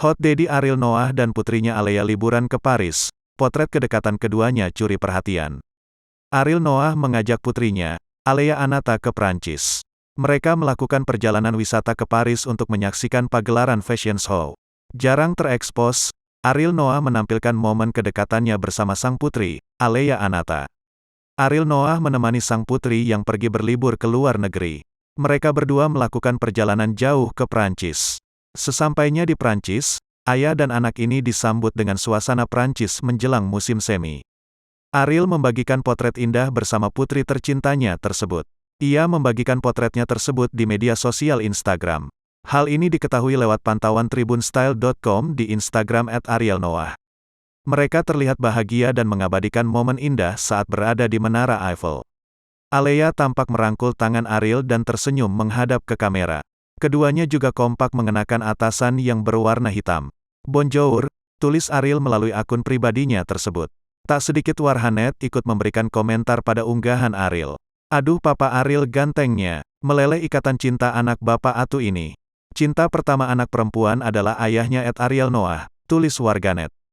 Hot Daddy Ariel Noah dan putrinya Alea liburan ke Paris, potret kedekatan keduanya curi perhatian. Ariel Noah mengajak putrinya, Alea Anata ke Prancis. Mereka melakukan perjalanan wisata ke Paris untuk menyaksikan pagelaran fashion show. Jarang terekspos, Ariel Noah menampilkan momen kedekatannya bersama sang putri, Alea Anata. Ariel Noah menemani sang putri yang pergi berlibur ke luar negeri. Mereka berdua melakukan perjalanan jauh ke Prancis. Sesampainya di Prancis, ayah dan anak ini disambut dengan suasana Prancis menjelang musim semi. Ariel membagikan potret indah bersama putri tercintanya tersebut. Ia membagikan potretnya tersebut di media sosial Instagram. Hal ini diketahui lewat pantauan tribunstyle.com di Instagram @arielnoah. Mereka terlihat bahagia dan mengabadikan momen indah saat berada di Menara Eiffel. Alea tampak merangkul tangan Ariel dan tersenyum menghadap ke kamera. Keduanya juga kompak mengenakan atasan yang berwarna hitam. Bonjour, tulis Ariel melalui akun pribadinya tersebut. Tak sedikit warganet ikut memberikan komentar pada unggahan Ariel. Aduh papa Ariel gantengnya, meleleh ikatan cinta anak bapak atu ini. Cinta pertama anak perempuan adalah ayahnya @arielnoah, tulis warganet.